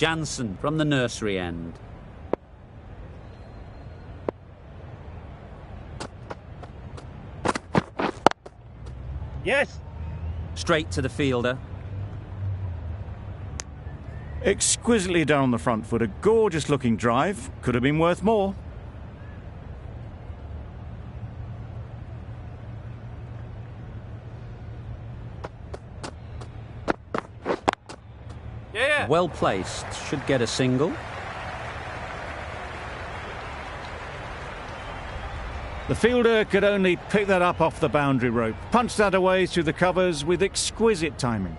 Jansen from the nursery end. Yes. Straight to the fielder. Exquisitely done on the front foot. A gorgeous looking drive. Could have been worth more. Yeah. Well placed. Should get a single. The fielder could only pick that up off the boundary rope. Punched that away through the covers with exquisite timing.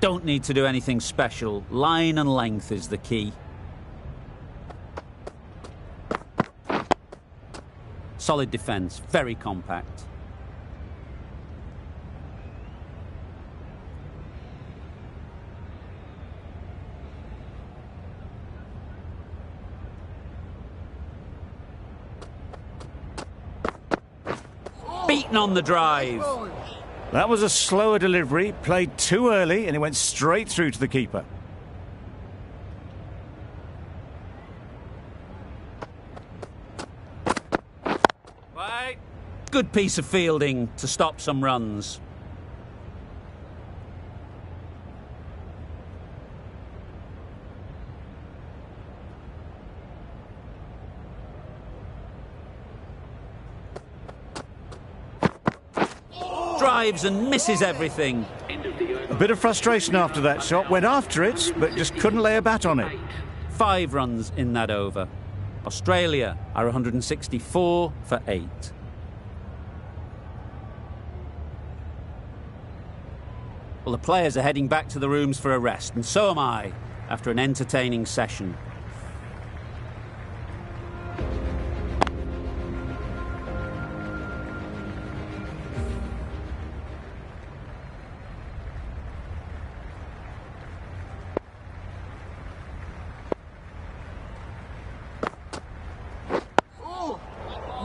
Don't need to do anything special. Line and length is the key. Solid defence, very compact. Beaten on the drive. That was a slower delivery, played too early, and it went straight through to the keeper. Right. Good piece of fielding to stop some runs. Drives and misses everything. A bit of frustration after that shot. Went after it, but just couldn't lay a bat on it. 5 runs in that over. Australia are 164 for 8. Well, the players are heading back to the rooms for a rest, and so am I, after an entertaining session.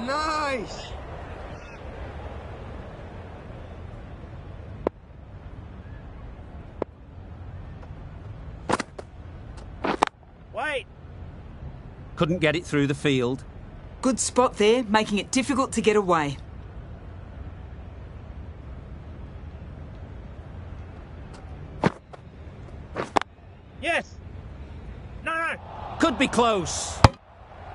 Nice. Wait. Couldn't get it through the field. Good spot there, making it difficult to get away. Yes. No. Could be close.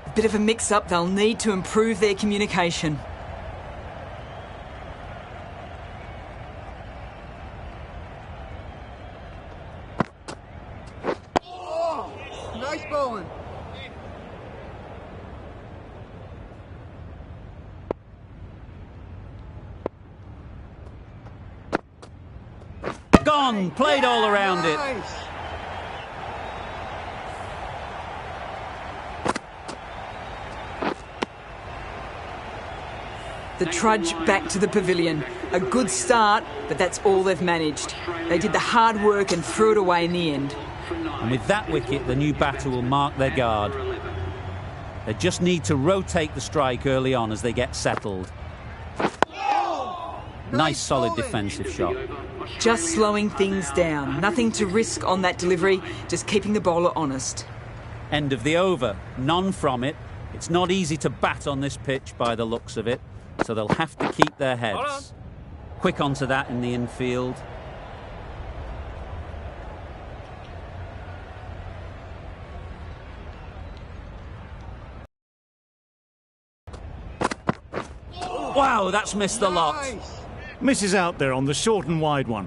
A bit of a mix-up, they'll need to improve their communication. Oh, nice bowling. Gone. Played all around it. Nice. The trudge back to the pavilion. A good start, but that's all they've managed. They did the hard work and threw it away in the end. And with that wicket, the new batter will mark their guard. They just need to rotate the strike early on as they get settled. Nice solid defensive shot. Just slowing things down. Nothing to risk on that delivery, just keeping the bowler honest. End of the over. None from it. It's not easy to bat on this pitch by the looks of it, so they'll have to keep their heads. Quick onto that in the infield. Wow, that's missed the lot. Nice. Misses out there on the short and wide one.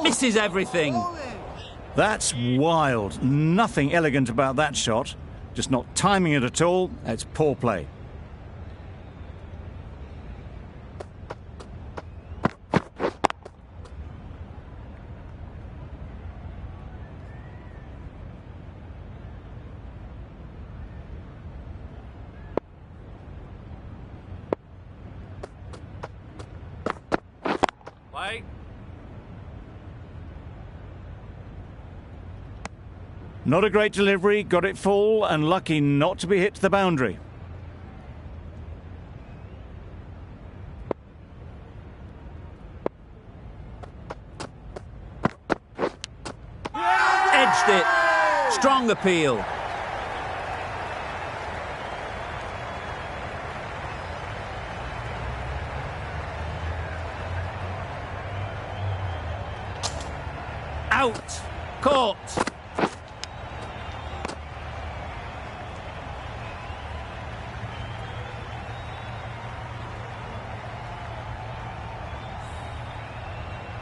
Misses everything. That's wild. Nothing elegant about that shot. Just not timing it at all. It's poor play. Wait. Not a great delivery, got it full and lucky not to be hit to the boundary. Edged it. Strong appeal. Out. Caught.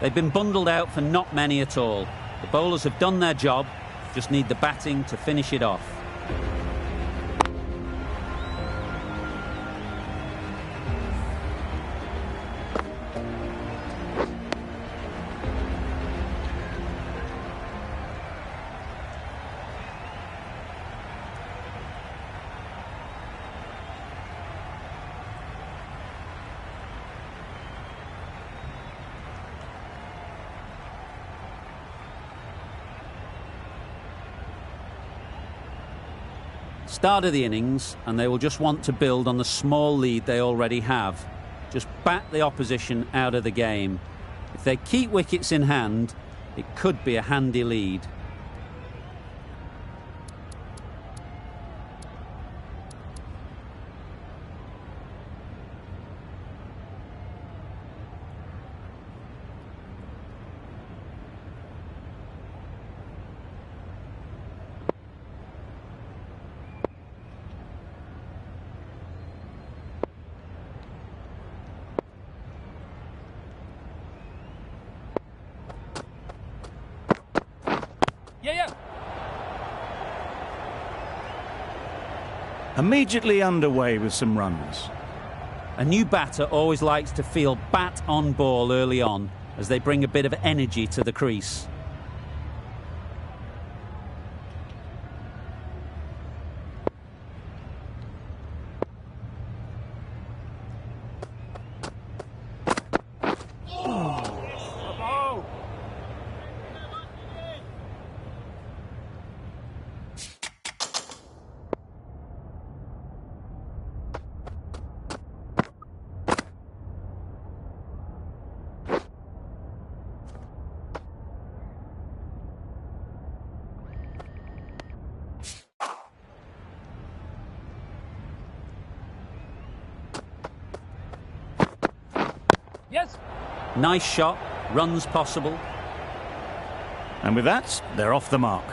They've been bundled out for not many at all. The bowlers have done their job, just need the batting to finish it off. Start of the innings, and they will just want to build on the small lead they already have. Just bat the opposition out of the game. If they keep wickets in hand, it could be a handy lead. Immediately underway with some runs. A new batter always likes to feel bat on ball early on, as they bring a bit of energy to the crease. Yes. Nice shot, runs possible. And with that, they're off the mark.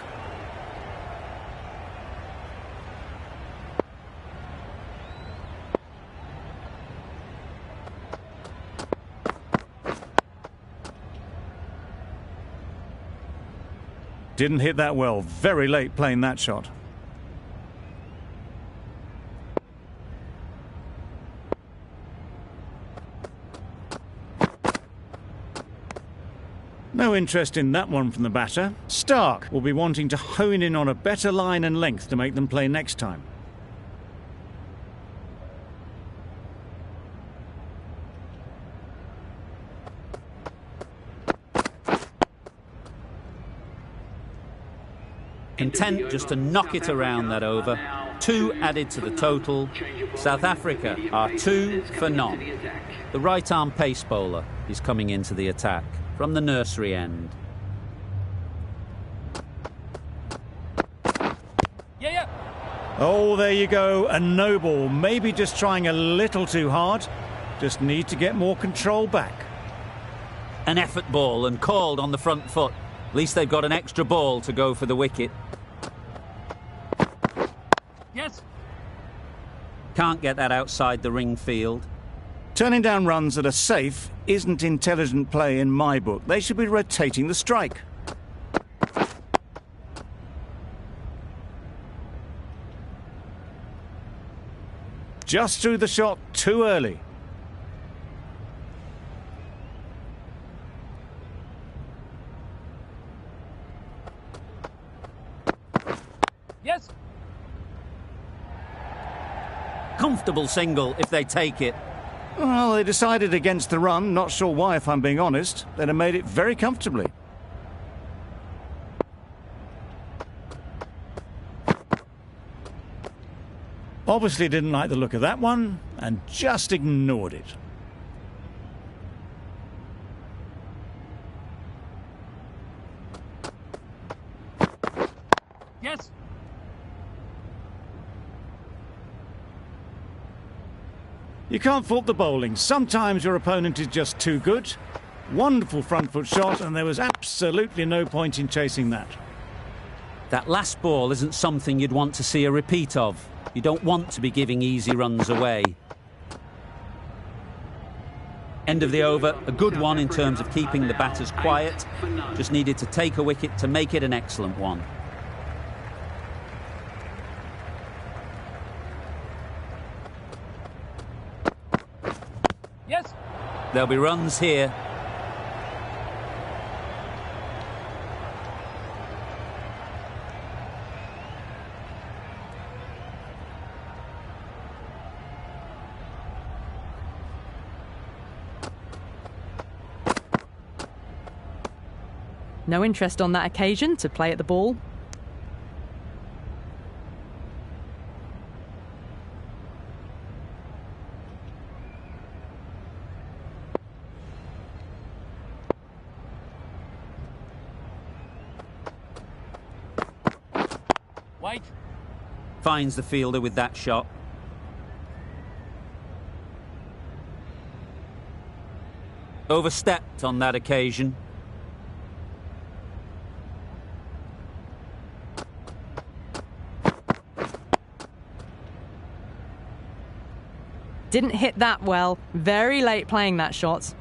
Didn't hit that well. Very late playing that shot. No interest in that one from the batter. Stark will be wanting to hone in on a better line and length to make them play next time. Content just to knock it around that over. 2 added to the total. South Africa are 2 for none. The right-arm pace bowler is coming into the attack from the nursery end. Oh, there you go. A no ball. Maybe just trying a little too hard. Just need to get more control back. An effort ball and called on the front foot. At least they've got an extra ball to go for the wicket. Yes. Can't get that outside the ring field. Turning down runs that are safe isn't intelligent play in my book. They should be rotating the strike. Just threw the shot too early. Yes. Comfortable single if they take it. Well, they decided against the run. Not sure why, if I'm being honest. They'd have made it very comfortably. Obviously didn't like the look of that one and just ignored it. Yes. You can't fault the bowling. Sometimes your opponent is just too good. Wonderful front foot shot, and there was absolutely no point in chasing that. That last ball isn't something you'd want to see a repeat of. You don't want to be giving easy runs away. End of the over, a good one in terms of keeping the batters quiet. Just needed to take a wicket to make it an excellent one. Yes. There'll be runs here. No interest on that occasion to play at the ball. White. Finds the fielder with that shot. Overstepped on that occasion. Didn't hit that well. Very late playing that shot.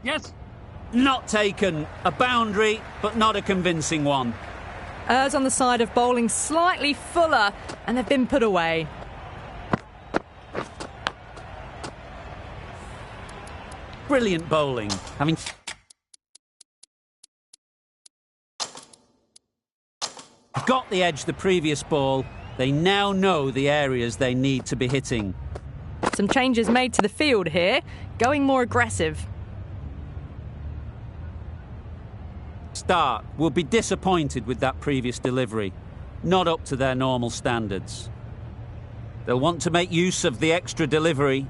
Yes. Not taken. A boundary, but not a convincing one. Errs on the side of bowling slightly fuller, and they've been put away. Brilliant bowling. Having got the edge the previous ball, they now know the areas they need to be hitting. Some changes made to the field here, going more aggressive. Start will be disappointed with that previous delivery. Not up to their normal standards. They'll want to make use of the extra delivery.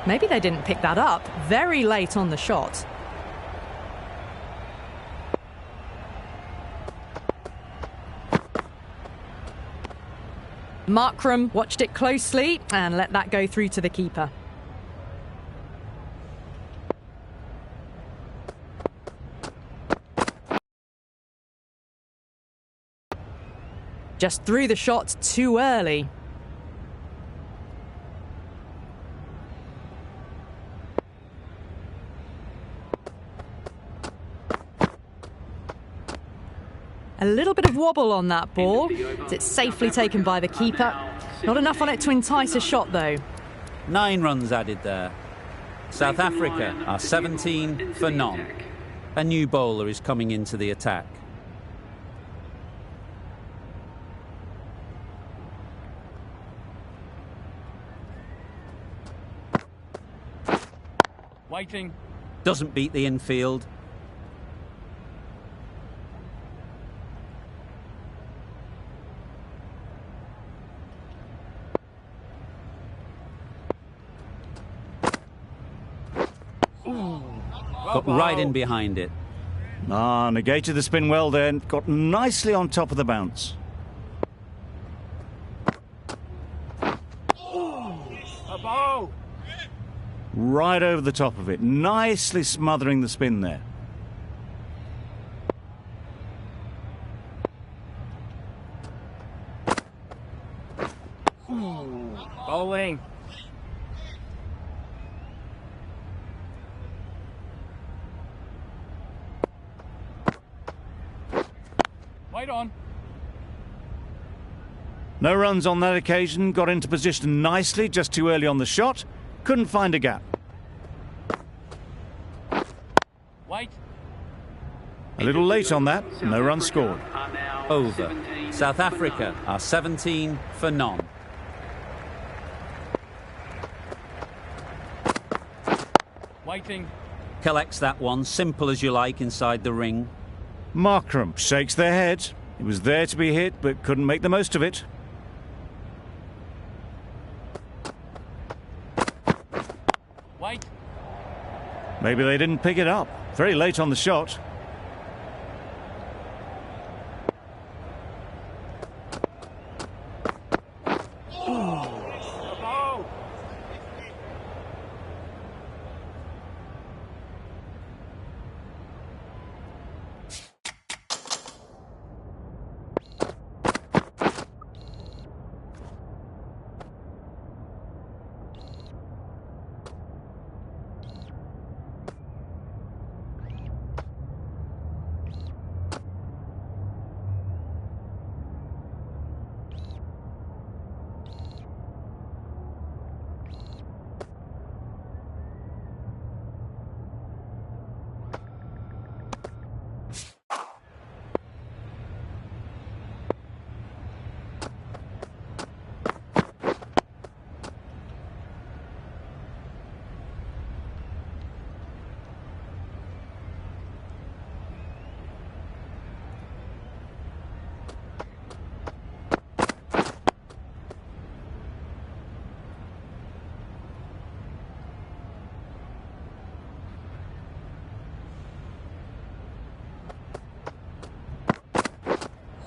Maybe they didn't pick that up. Very late on the shot. Markram watched it closely and let that go through to the keeper. Just threw the shot too early. A little bit of wobble on that ball. It's safely taken by the keeper. Not enough on it to entice a shot, though. 9 runs added there. South Africa are 17 for none. A new bowler is coming into the attack. Waiting. Doesn't beat the infield. Got right in behind it. Ah, negated the spin well then. Got nicely on top of the bounce. A bow. Right over the top of it. Nicely smothering the spin there. Bowling. Wait on. No runs on that occasion. Got into position nicely, just too early on the shot. Couldn't find a gap. Wait. A little late on that, no run scored. Over. South Africa are 17 for none. Waiting. Collects that one, simple as you like, inside the ring. Markram shakes their head. It was there to be hit, but couldn't make the most of it. Wait. Maybe they didn't pick it up. Very late on the shot.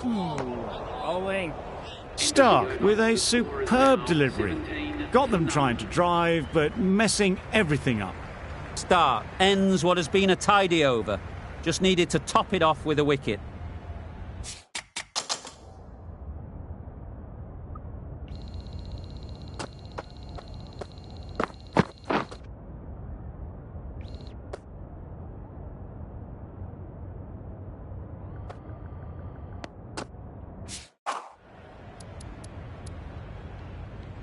Oh. Bowling. Stark with a superb delivery. Got them trying to drive, but messing everything up. Stark ends what has been a tidy over. Just needed to top it off with a wicket.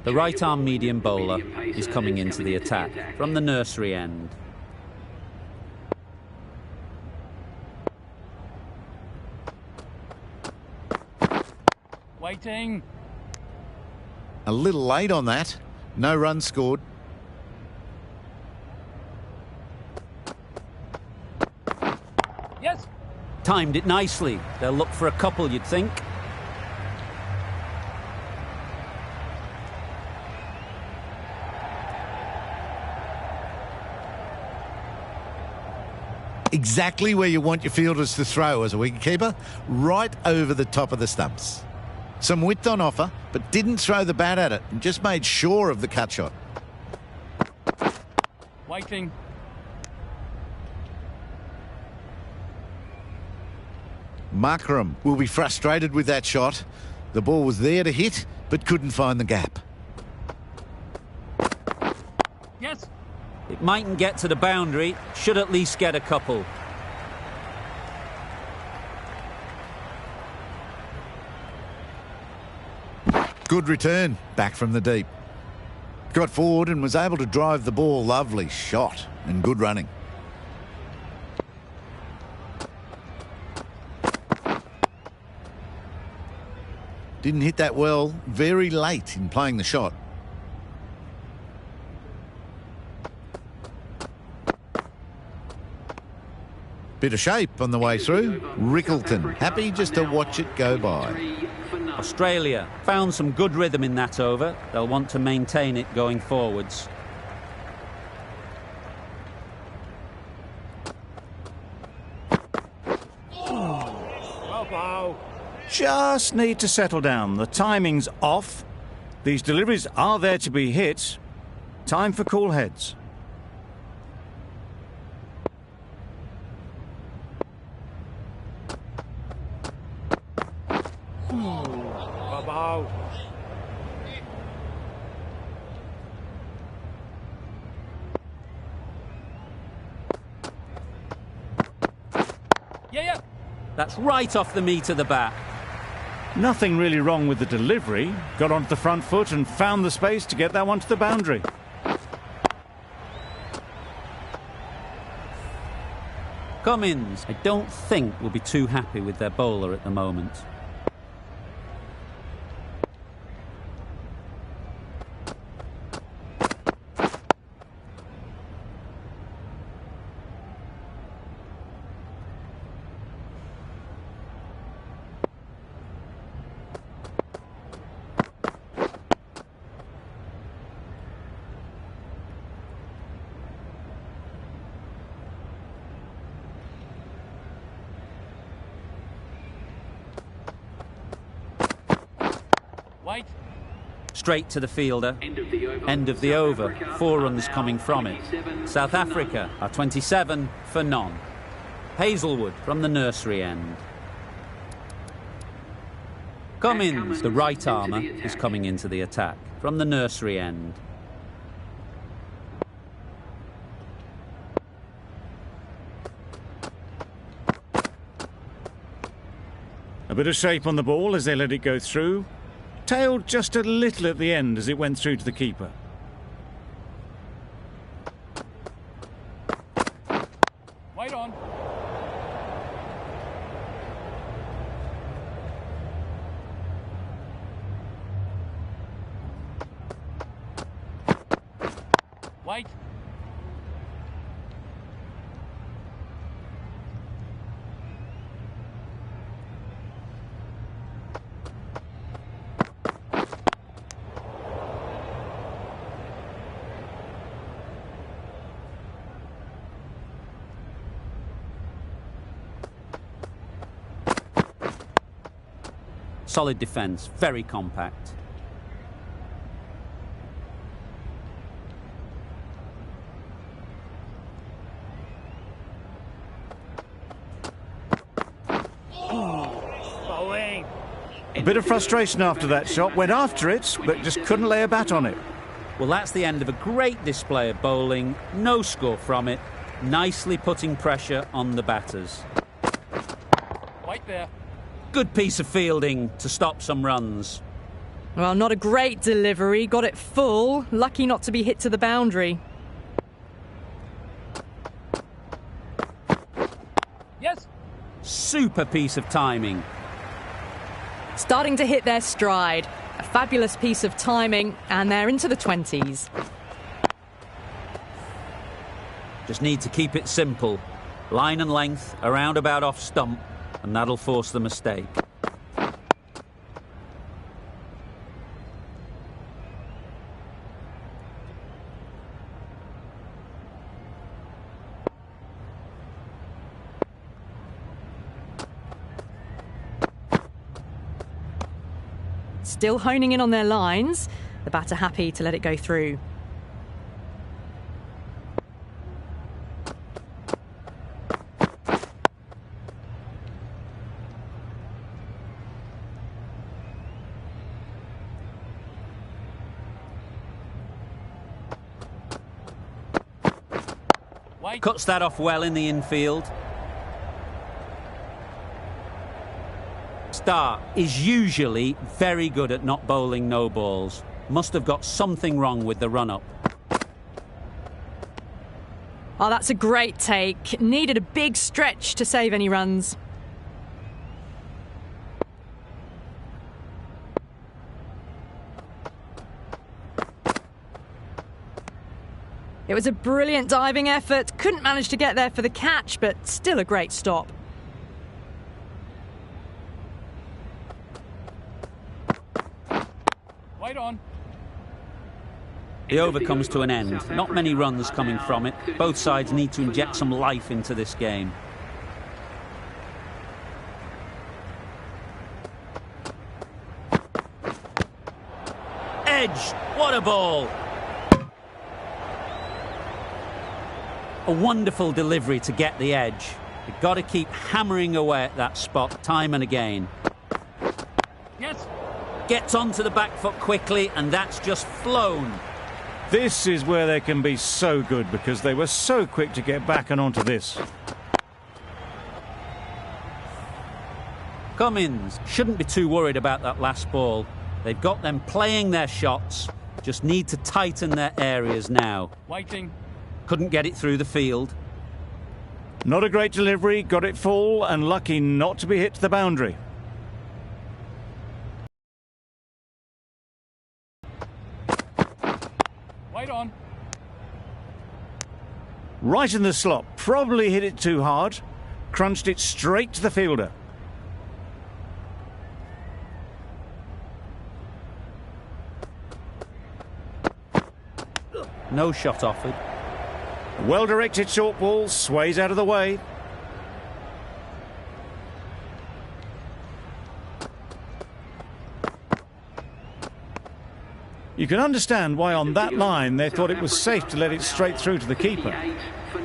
The right-arm medium bowler is coming into the attack from the nursery end. Waiting. A little late on that. No run scored. Yes. Timed it nicely. They'll look for a couple, you'd think. Exactly where you want your fielders to throw as a wicketkeeper, right over the top of the stumps. Some width on offer, but didn't throw the bat at it and just made sure of the cut shot. Waiting. Markram will be frustrated with that shot. The ball was there to hit, but couldn't find the gap. Yes. It mightn't get to the boundary, should at least get a couple. Good return, back from the deep. Got forward and was able to drive the ball. Lovely shot and good running. Didn't hit that well, very late in playing the shot. Bit of shape on the way through. Rickleton happy just to watch it go by. Australia found some good rhythm in that over. They'll want to maintain it going forwards. Well, bow. Just need to settle down. The timing's off. These deliveries are there to be hit. Time for cool heads. Well, bow. Yeah. That's right off the meat of the bat. Nothing really wrong with the delivery. Got onto the front foot and found the space to get that one to the boundary. Cummins, I don't think, will be too happy with their bowler at the moment. White. Straight to the fielder. End of the over. 4 runs coming from it. South Africa are 27 for none. Hazelwood from the nursery end. Cummins, the right armour, is coming into the attack from the nursery end. A bit of shape on the ball as they let it go through. Tailed just a little at the end as it went through to the keeper. White on. White. Solid defence, very compact. Bowling. A bit of frustration after that shot. Went after it, but just couldn't lay a bat on it. Well, that's the end of a great display of bowling. No score from it. Nicely putting pressure on the batters. White there. Good piece of fielding to stop some runs. Well, not a great delivery. Got it full. Lucky not to be hit to the boundary. Yes. Super piece of timing. Starting to hit their stride. A fabulous piece of timing, and they're into the 20s. Just need to keep it simple. Line and length, around about off stump, and that'll force the mistake. Still honing in on their lines. The batter happy to let it go through. White. Cuts that off well in the infield. Starr is usually very good at not bowling no balls. Must have got something wrong with the run-up. Oh, that's a great take. Needed a big stretch to save any runs. It was a brilliant diving effort. Couldn't manage to get there for the catch, but still a great stop. White on. The over comes to an end. Not many runs coming from it. Both sides need to inject some life into this game. Edge! What a ball! A wonderful delivery to get the edge. You've got to keep hammering away at that spot time and again. Yes. Gets onto the back foot quickly, and that's just flown. This is where they can be so good because they were so quick to get back and onto this. Cummins shouldn't be too worried about that last ball. They've got them playing their shots, just need to tighten their areas now. Whiting. Couldn't get it through the field. Not a great delivery, got it full and lucky not to be hit to the boundary. Wait on. Right in the slot, probably hit it too hard, crunched it straight to the fielder. No shot offered. Well-directed short ball, sways out of the way. You can understand why on that line they thought it was safe to let it straight through to the keeper.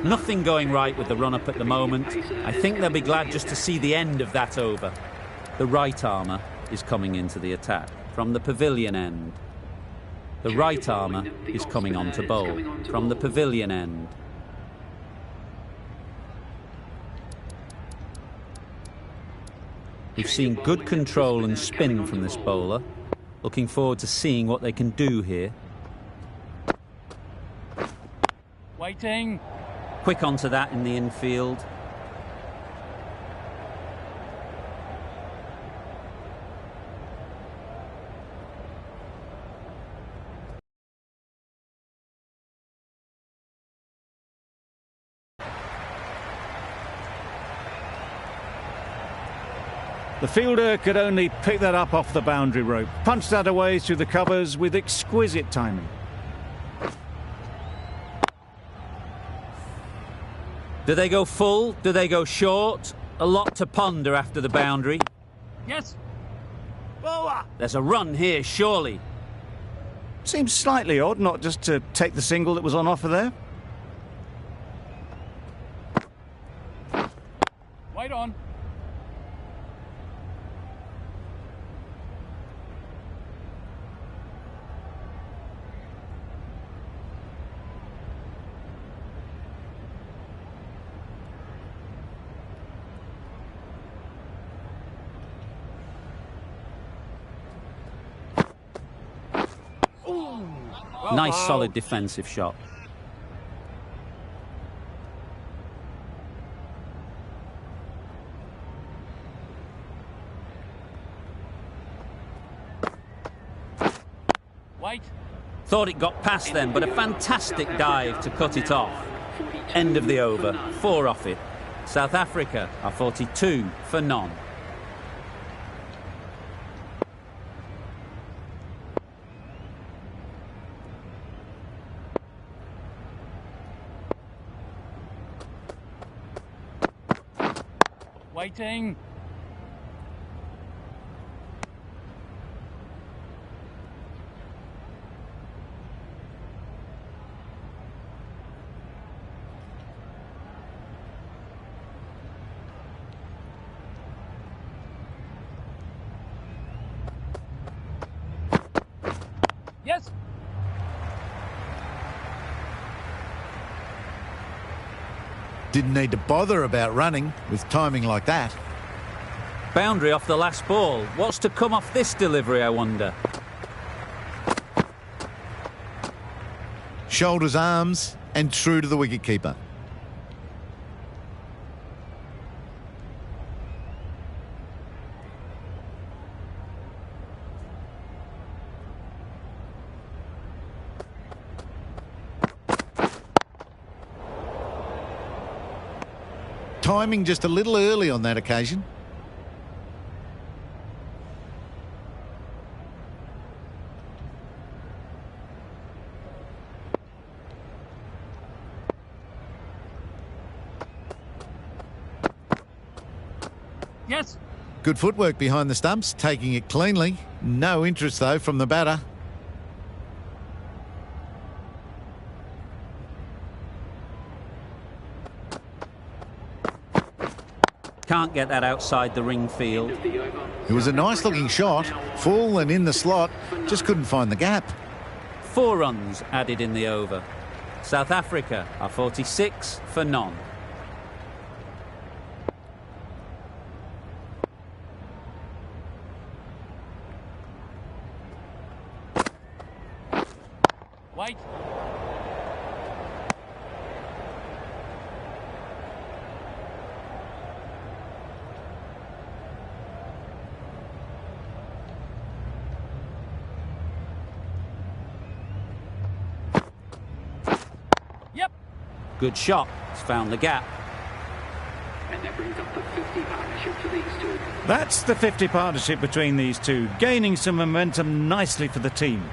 Nothing going right with the run-up at the moment. I think they'll be glad just to see the end of that over. The right armour is coming into the attack from the pavilion end. The right armour is coming on to bowl from the pavilion end. We've seen good control and spin from this bowler. Looking forward to seeing what they can do here. Waiting. Quick onto that in the infield. The fielder could only pick that up off the boundary rope, punched that away through the covers with exquisite timing. Do they go full? Do they go short? A lot to ponder after the boundary. Yes. There's a run here, surely. Seems slightly odd not just to take the single that was on offer there. Wait on. Nice, solid defensive shot. Wait. Thought it got past them, but a fantastic dive to cut it off. End of the over, 4 off it. South Africa are 42 for none. Waiting. Yes. Didn't need to bother about running with timing like that. Boundary off the last ball. What's to come off this delivery, I wonder? Shoulders, arms, and true to the wicketkeeper. Timing just a little early on that occasion. Yes. Good footwork behind the stumps, taking it cleanly. No interest, though, from the batter. Can't get that outside the ring field. It was a nice-looking shot, full and in the slot, just couldn't find the gap. 4 runs added in the over. South Africa are 46 for none. Wait. good shot. He's found the gap. And that brings up the 50 partnership for these two. That's the 50 partnership between these two, gaining some momentum nicely for the team.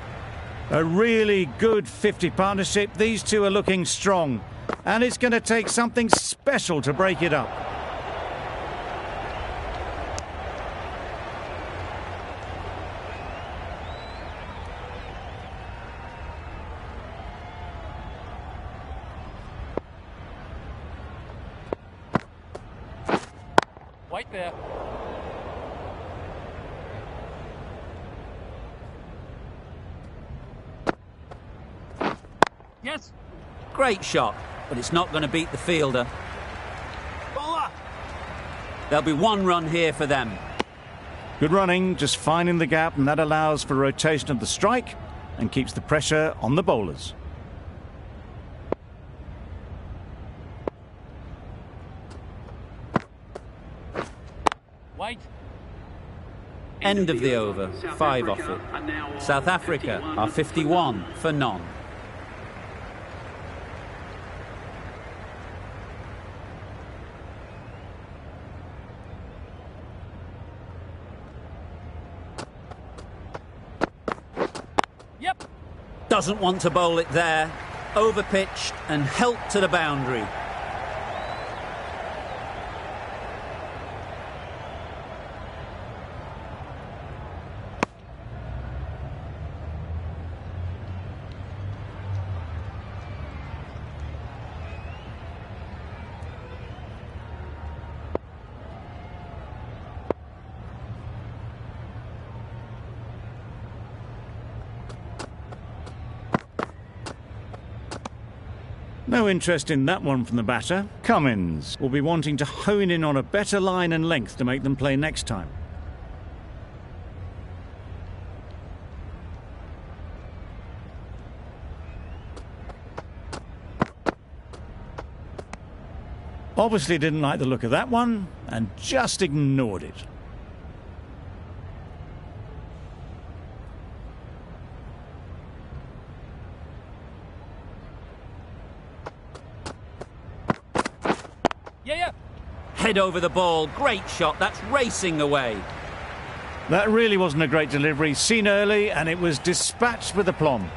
A really good 50 partnership. These two are looking strong, and it's going to take something special to break it up. White there. Yes. Great shot, but it's not going to beat the fielder. Bowler. There'll be one run here for them. Good running, just finding the gap, and that allows for rotation of the strike and keeps the pressure on the bowlers. White. End of the over, 5 off it. South Africa are 51 for none. Yep. Doesn't want to bowl it there. Overpitched and helped to the boundary. No interest in that one from the batter. Cummins will be wanting to hone in on a better line and length to make them play next time. Obviously didn't like the look of that one and just ignored it. Yeah. Head over the ball, great shot, that's racing away. That really wasn't a great delivery, seen early, and it was dispatched with aplomb.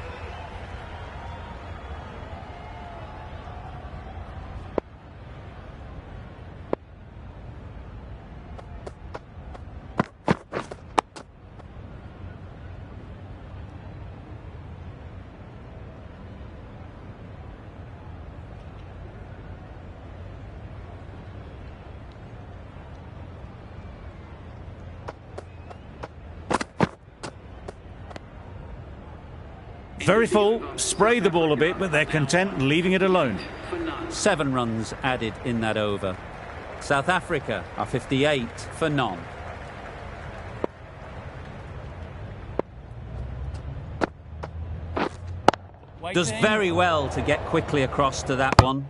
Very full, sprayed the ball a bit, but they're content leaving it alone. 7 runs added in that over. South Africa are 58 for none. White Does in. very well to get quickly across to that one.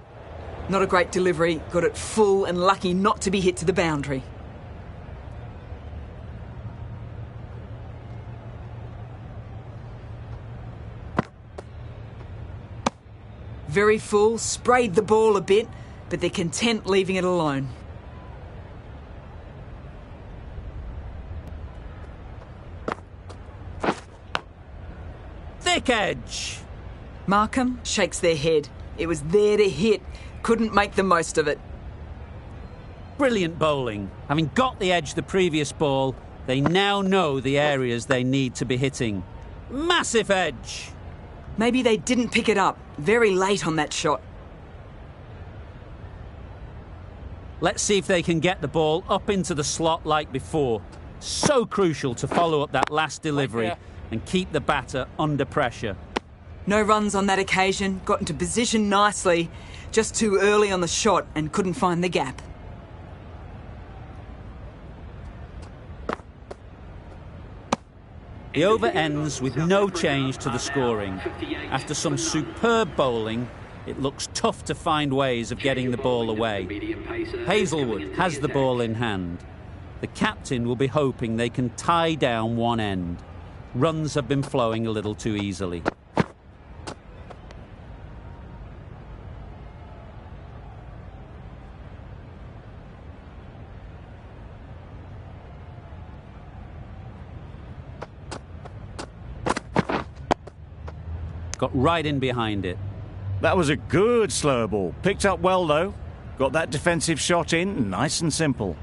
Not a great delivery, got it full and lucky not to be hit to the boundary. Very full, sprayed the ball a bit, but they're content leaving it alone. Thick edge. Markham shakes their head. It was there to hit, couldn't make the most of it. Brilliant bowling. Having got the edge the previous ball, they now know the areas they need to be hitting. Massive edge. Maybe they didn't pick it up. Very late on that shot. Let's see if they can get the ball up into the slot like before. So crucial to follow up that last delivery and keep the batter under pressure. No runs on that occasion, got into position nicely, just too early on the shot and couldn't find the gap. The over ends with no change to the scoring. After some superb bowling, it looks tough to find ways of getting the ball away. Hazelwood has the ball in hand. The captain will be hoping they can tie down one end. Runs have been flowing a little too easily. got right in behind it. That was a good slow ball. Picked up well, though. Got that defensive shot in, nice and simple.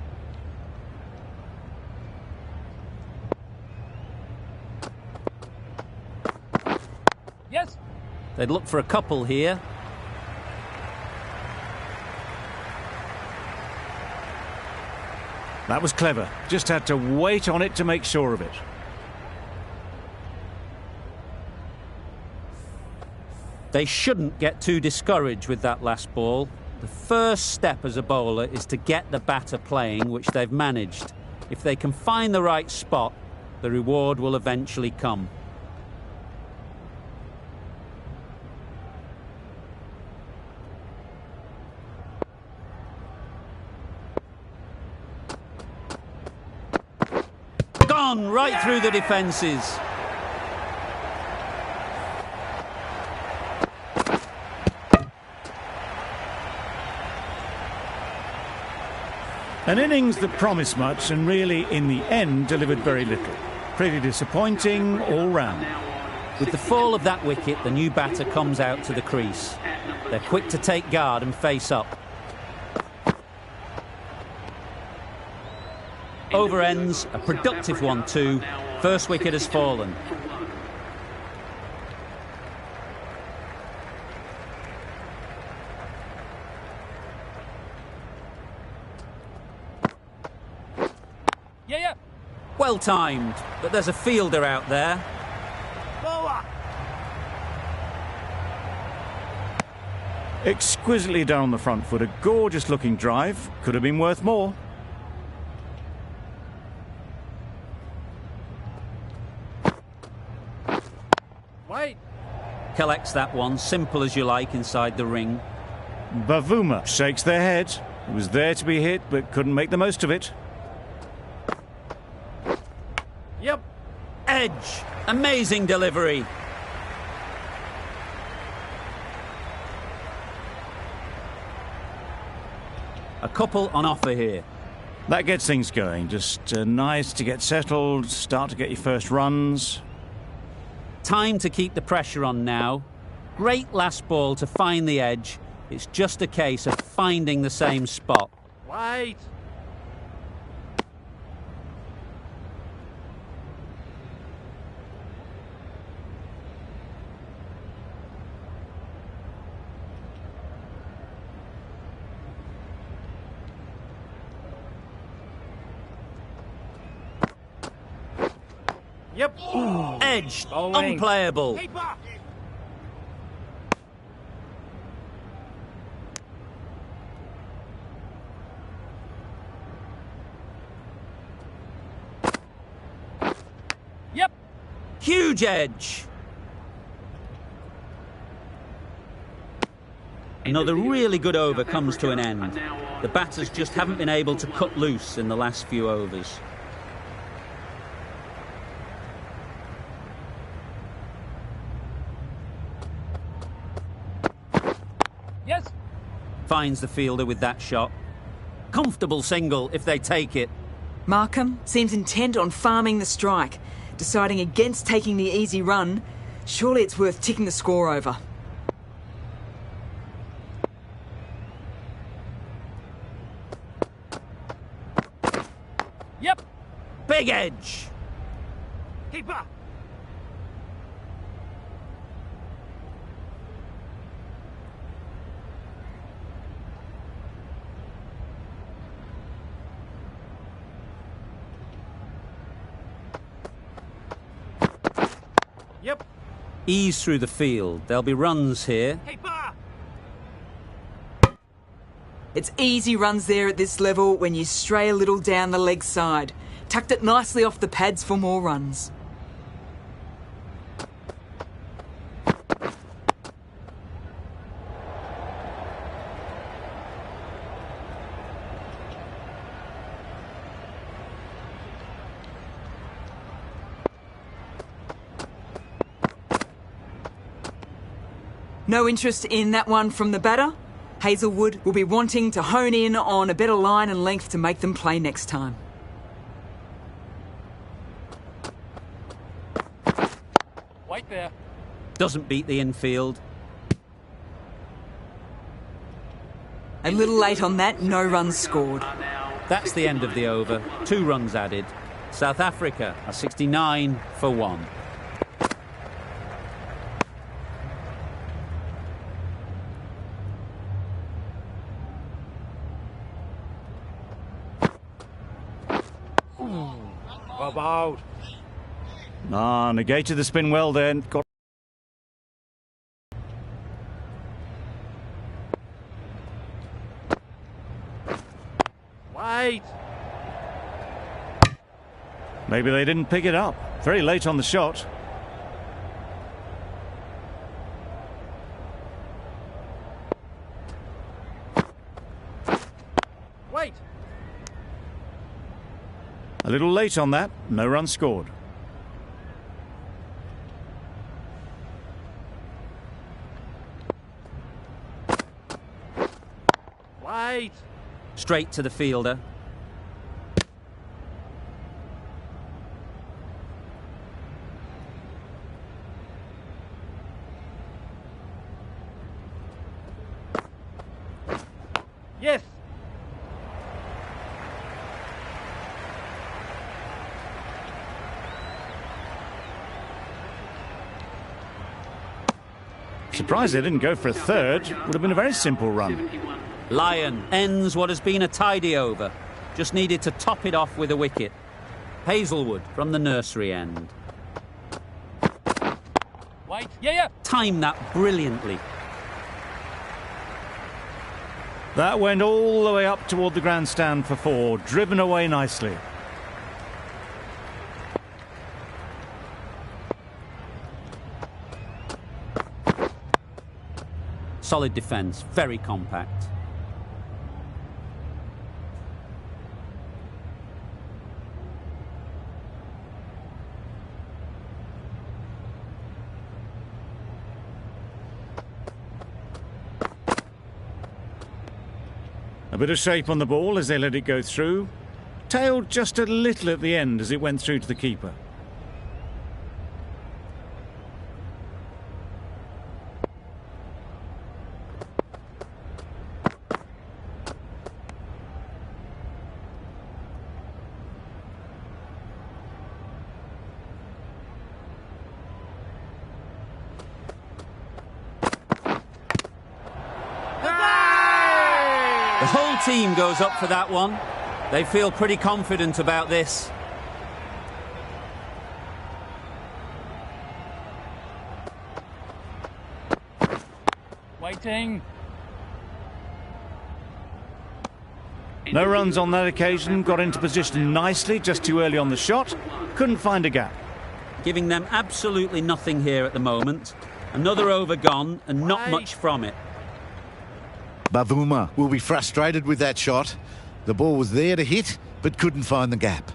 Yes. They'd look for a couple here. That was clever. Just had to wait on it to make sure of it. They shouldn't get too discouraged with that last ball. The first step as a bowler is to get the batter playing, which they've managed. If they can find the right spot, the reward will eventually come. Gone right through the defences. An innings that promised much and really, in the end, delivered very little. Pretty disappointing all round. With the fall of that wicket, the new batter comes out to the crease. They're quick to take guard and face up. Over ends, a productive one too. First wicket has fallen. Yeah. Well timed, but there's a fielder out there. Bowler. Exquisitely down the front foot, a gorgeous looking drive. Could have been worth more. Wait. Collects that one, simple as you like, inside the ring. Bavuma shakes their head. It was there to be hit, but couldn't make the most of it. Yep. Edge. Amazing delivery. A couple on offer here. That gets things going. Just nice to get settled, start to get your first runs. Time to keep the pressure on now. Great last ball to find the edge. It's just a case of finding the same spot. Wait. Yep. Edge. Bowling. Unplayable. Keeper. Yep. Huge edge. Another really good over comes to an end. The batters just haven't been able to cut loose in the last few overs. Yes. Finds the fielder with that shot. Comfortable single if they take it. Markham seems intent on farming the strike, deciding against taking the easy run. Surely it's worth ticking the score over. Yep. Big edge. Keeper. Yep. Ease through the field. There'll be runs here. Keeper. It's easy runs there at this level when you stray a little down the leg side. Tucked it nicely off the pads for more runs. No interest in that one from the batter. Hazelwood will be wanting to hone in on a better line and length to make them play next time. Wait there. Doesn't beat the infield. A little late on that, no runs scored. That's the end of the over. 2 runs added. South Africa are 69 for 1. About. Negated the spin well then. Got Wait. Maybe they didn't pick it up. Very late on the shot. Wait. A little late on that. No run scored. Wait. Straight to the fielder. Yes. Surprised they didn't go for a third. Would have been a very simple run. Lyon ends what has been a tidy over. Just needed to top it off with a wicket. Hazelwood from the nursery end. Wait. Yeah. Timed that brilliantly. That went all the way up toward the grandstand for 4. Driven away nicely. Solid defence, very compact. A bit of shape on the ball as they let it go through. Tailed just a little at the end as it went through to the keeper. The whole team goes up for that one. They feel pretty confident about this. Waiting. No runs on that occasion. Got into position nicely, just too early on the shot. Couldn't find a gap. Giving them absolutely nothing here at the moment. Another over gone and not much from it. Bavuma will be frustrated with that shot. The ball was there to hit, but couldn't find the gap.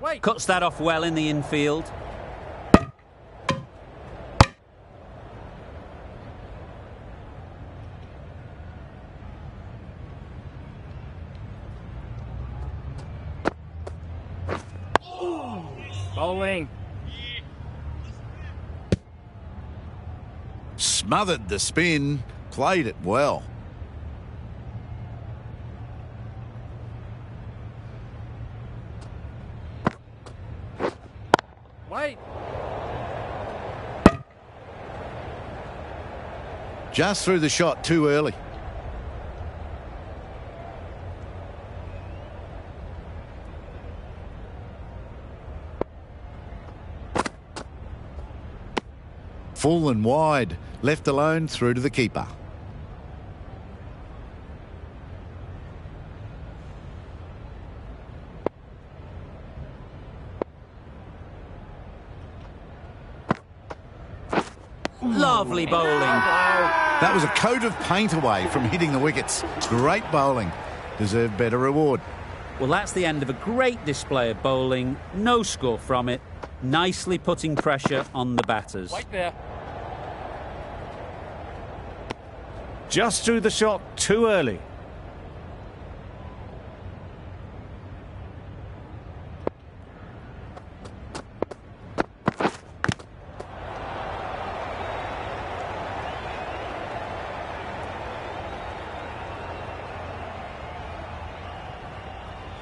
Wait. Cuts that off well in the infield. Bowling. Smothered the spin, played it well. Wait. Just threw the shot too early. Full and wide, left alone through to the keeper. Lovely bowling. That was a coat of paint away from hitting the wickets. Great bowling. Deserved better reward. Well, that's the end of a great display of bowling. No score from it. Nicely putting pressure on the batters. Wait there. Just threw the shot too early.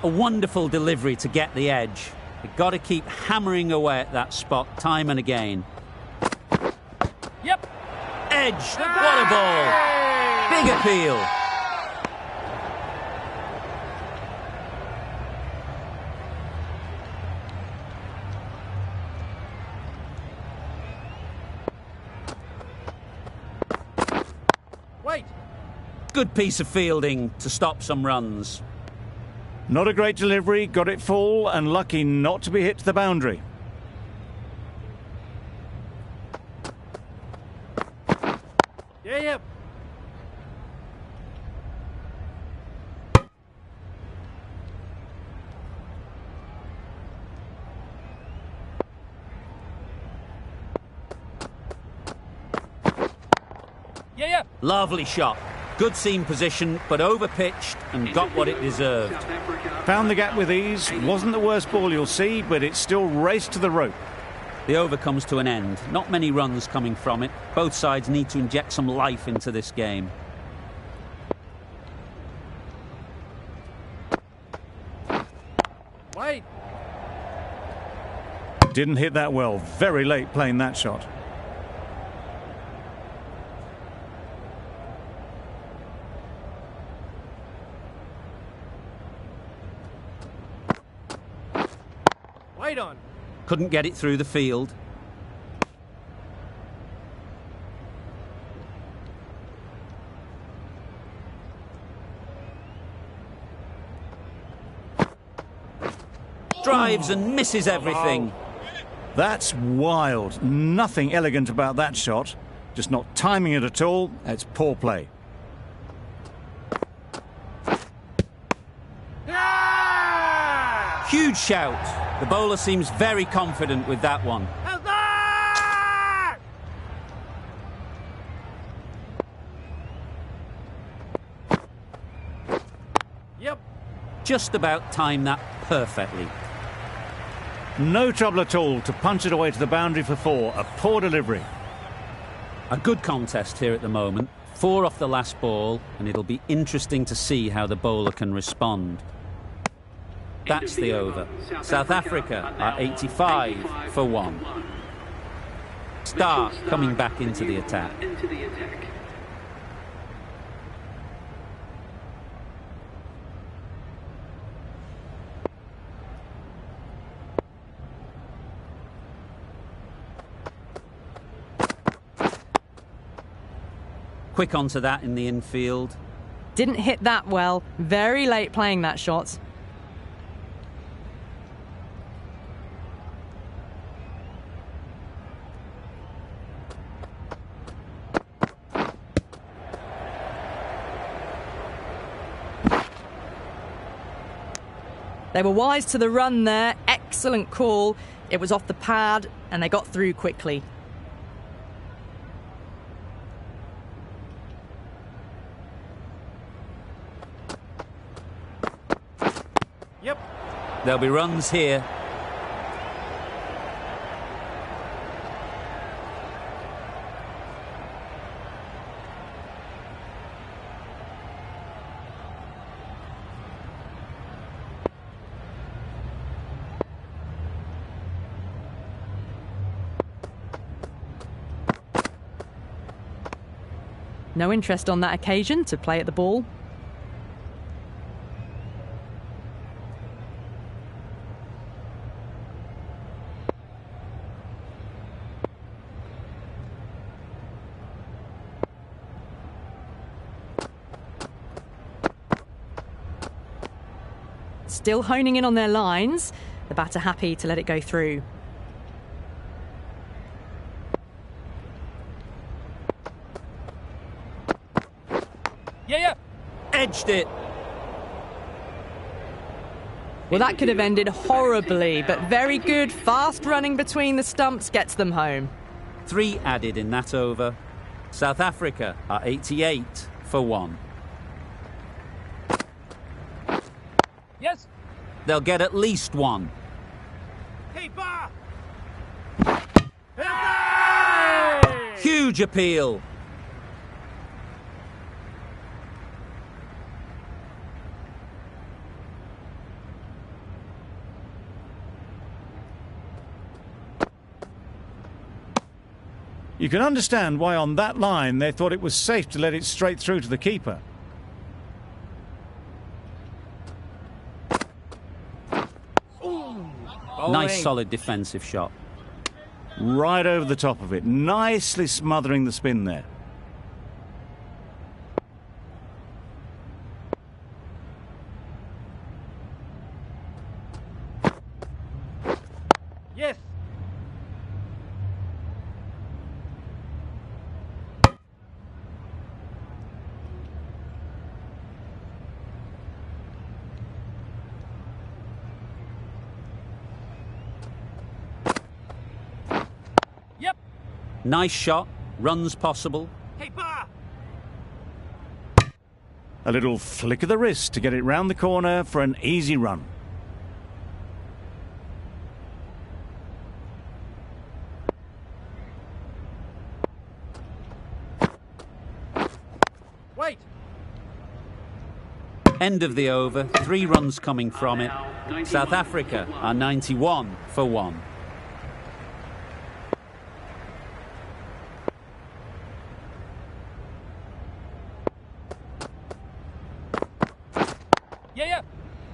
A wonderful delivery to get the edge. You've got to keep hammering away at that spot time and again. Yep. Edge. What a ball. Big appeal. Wait. Good piece of fielding to stop some runs. Not a great delivery, got it full and lucky not to be hit to the boundary. Yeah. Yeah. Lovely shot. Good seam position, but over-pitched and got what it deserved. Found the gap with ease. Wasn't the worst ball you'll see, but it still raced to the rope. The over comes to an end. Not many runs coming from it. Both sides need to inject some life into this game. Wait. Didn't hit that well. Very late playing that shot. Wait on. Couldn't get it through the field. Drives and misses everything. That's wild. Nothing elegant about that shot. Just not timing it at all. It's poor play. Huge shout. The bowler seems very confident with that one. Yep. Just about timed that perfectly. No trouble at all to punch it away to the boundary for 4. A poor delivery. A good contest here at the moment. 4 off the last ball, and it'll be interesting to see how the bowler can respond. That's the over. South Africa are 85 for 1. Stark coming back into the attack. Quick onto that in the infield. Didn't hit that well. Very late playing that shot. They were wise to the run there. Excellent call. It was off the pad and they got through quickly. Yep. There'll be runs here. No interest on that occasion to play at the ball. Still honing in on their lines. The batter happy to let it go through. Yeah. Edged it. Well, that could have ended horribly, but very good. Fast running between the stumps gets them home. 3 added in that over. South Africa are 88 for 1. Yes. They'll get at least 1. Keeper. Huge appeal. You can understand why on that line they thought it was safe to let it straight through to the keeper. Nice solid defensive shot. Right over the top of it, nicely smothering the spin there. Yes. Yep. Nice shot. Runs possible. Hey, Bar. A little flick of the wrist to get it round the corner for an easy run. Wait. End of the over. 3 runs coming from it. South Africa are 91 for 1. Yeah, yeah.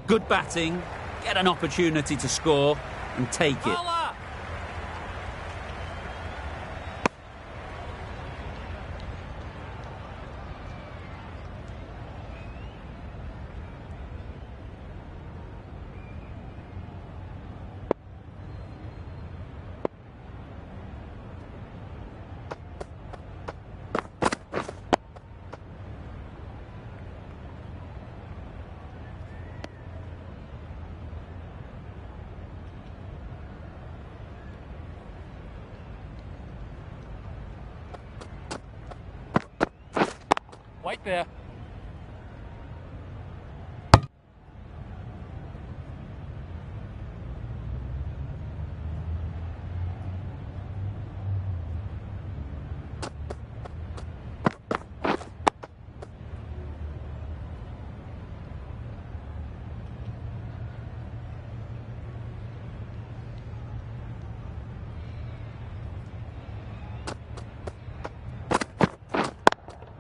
Good batting. Get an opportunity to score and take it. Holla. Wait there.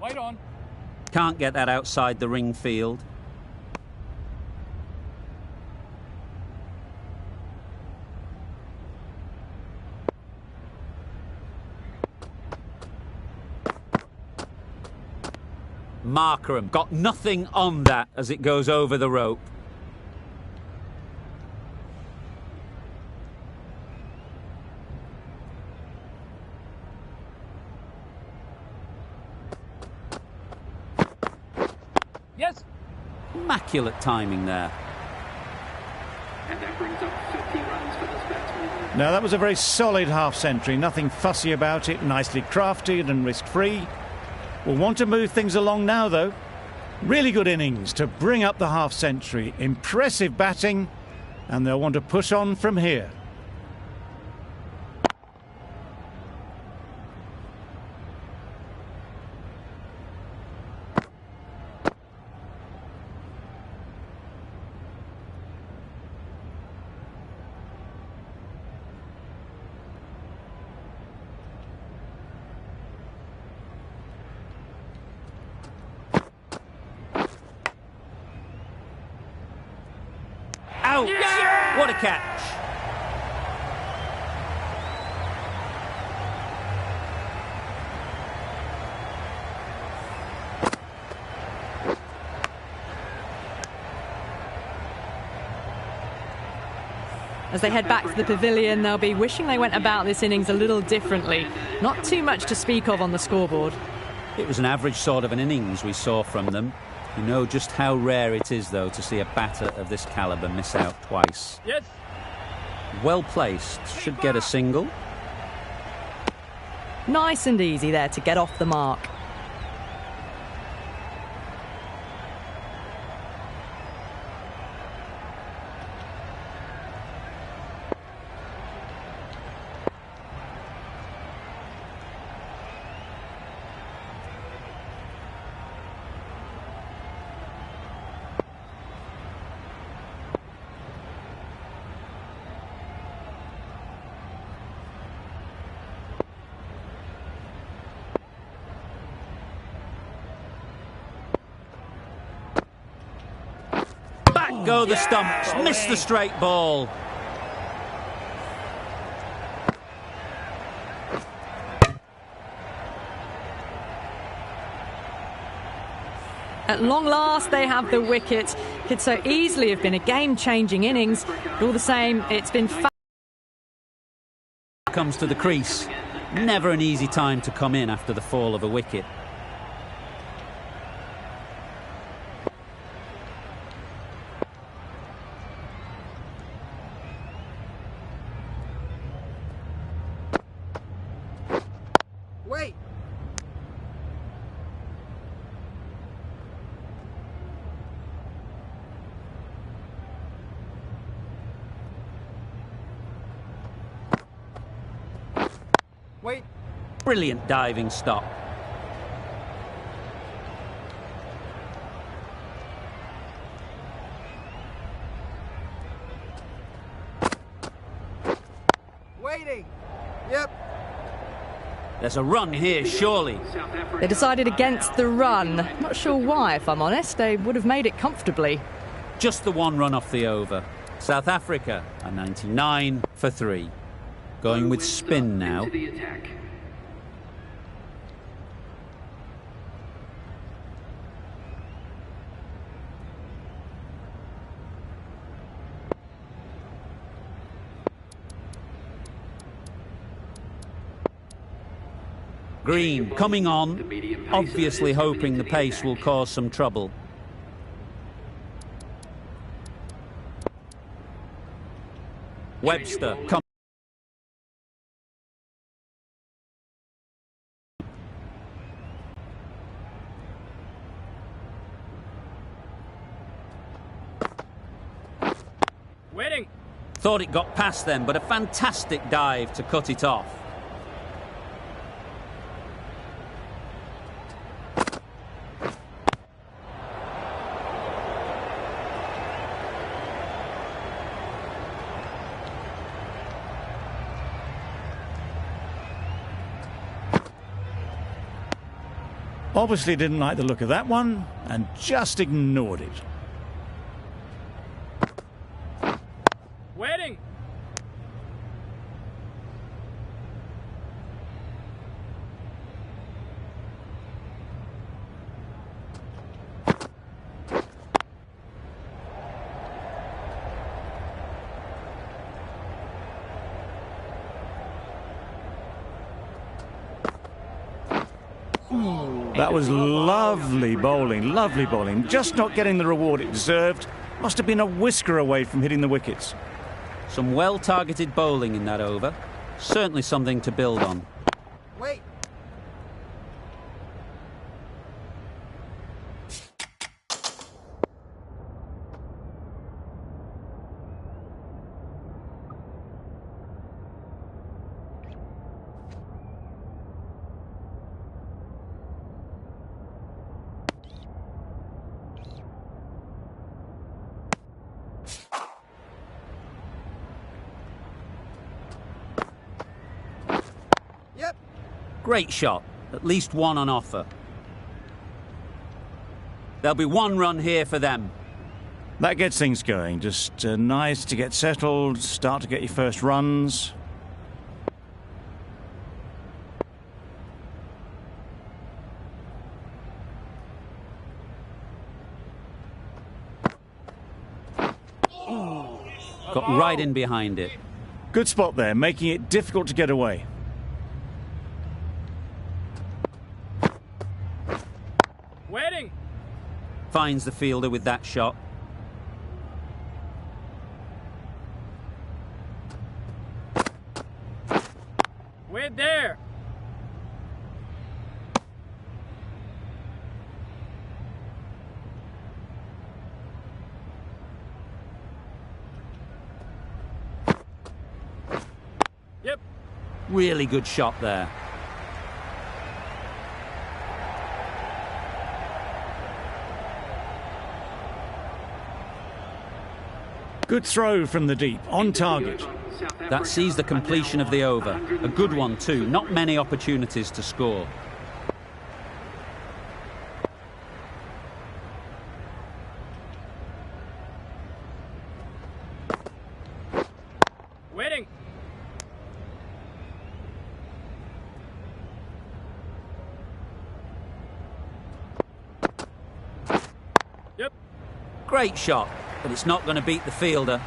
Wait on. Can't get that outside the ring field. Markram got nothing on that as it goes over the rope. Yes. Immaculate timing there. And that brings up 50 runs for this batsman. Now that was a very solid half-century, nothing fussy about it, nicely crafted and risk-free. We'll want to move things along now though. Really good innings to bring up the half-century, impressive batting, and they'll want to push on from here. Out! Yeah! What a catch! As they head back to the pavilion, they'll be wishing they went about this innings a little differently. Not too much to speak of on the scoreboard. It was an average sort of an innings we saw from them. You know just how rare it is, though, to see a batter of this calibre miss out twice. Yes. Well placed, should get a single. Nice and easy there to get off the mark. go the stumps, missed the straight ball. At long last, they have the wicket. Could so easily have been a game-changing innings. But all the same, it's been Comes to the crease. Never an easy time to come in after the fall of a wicket. Wait. Wait. Brilliant diving stop. Waiting. Yep. There's a run here, surely. They decided against the run. Not sure why, if I'm honest. They would have made it comfortably. Just the one run off the over. South Africa are 99 for 3. Going with spin now. Green coming on, obviously hoping the pace will cause some trouble. Webster come. Waiting. Thought it got past them, but a fantastic dive to cut it off. Obviously didn't like the look of that one and just ignored it. Waiting. That was lovely bowling, just not getting the reward it deserved. Must have been a whisker away from hitting the wickets. Some well-targeted bowling in that over. Certainly something to build on. Wait. Yep. Great shot. At least one on offer. There'll be one run here for them. That gets things going. Just nice to get settled, start to get your first runs. Got right in behind it. Good spot there, making it difficult to get away. Waiting. Finds the fielder with that shot. Wait there. Yep. Really good shot there. Good throw from the deep, on target. That sees the completion of the over. A good one too. Not many opportunities to score. Great shot, but it's not going to beat the fielder.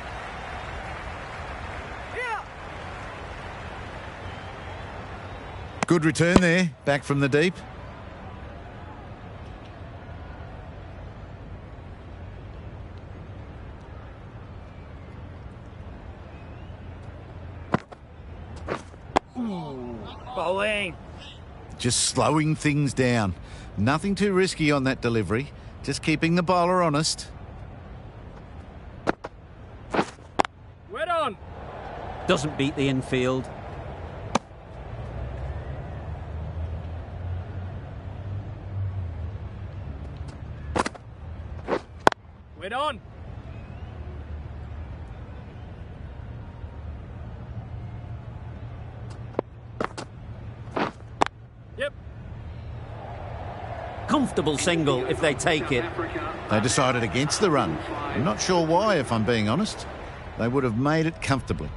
Good return there, back from the deep. Bowling. Just slowing things down. Nothing too risky on that delivery. Just keeping the bowler honest. Wet on. Doesn't beat the infield. Wet on. Yep. Comfortable single if they take it. They decided against the run. I'm not sure why, if I'm being honest. They would have made it comfortably.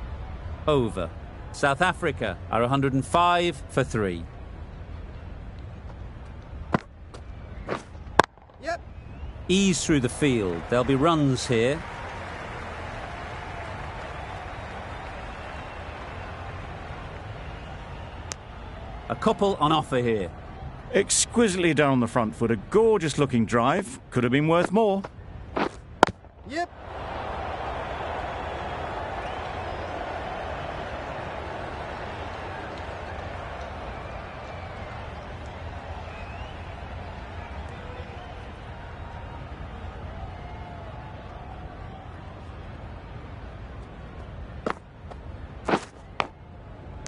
Over. South Africa are 105 for 3. Yep. Ease through the field. There'll be runs here. A couple on offer here. Exquisitely done on the front foot. A gorgeous looking drive. Could have been worth more. Yep.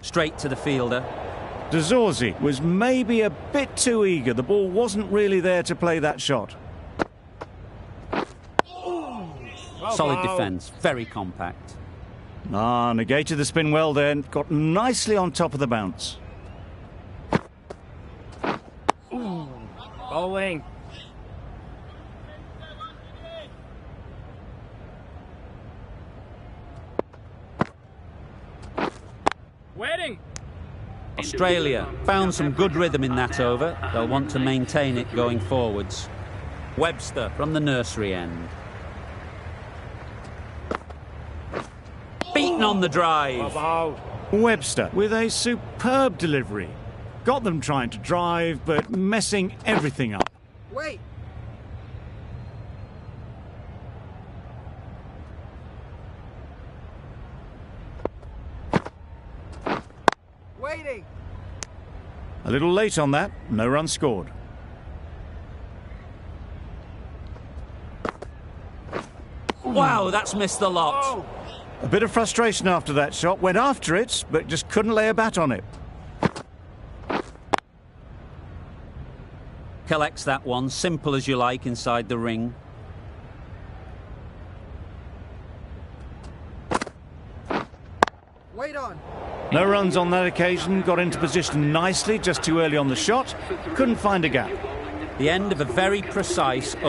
Straight to the fielder. Dazorzi was maybe a bit too eager. The ball wasn't really there to play that shot. Solid defence, very compact. Negated the spin well there. Got nicely on top of the bounce. Bowling. Wetting. Australia found some good rhythm in that over. They'll want to maintain it going forwards. Webster from the nursery end. Beaten on the drive. Webster with a superb delivery. Got them trying to drive, but messing everything up. Wait. Waiting. A little late on that. No run scored. Wow, that's missed the lot. A bit of frustration after that shot. Went after it, but just couldn't lay a bat on it. Collects that one, simple as you like, inside the ring. Wait on. No runs on that occasion. Got into position nicely, just too early on the shot. Couldn't find a gap. The end of a very precise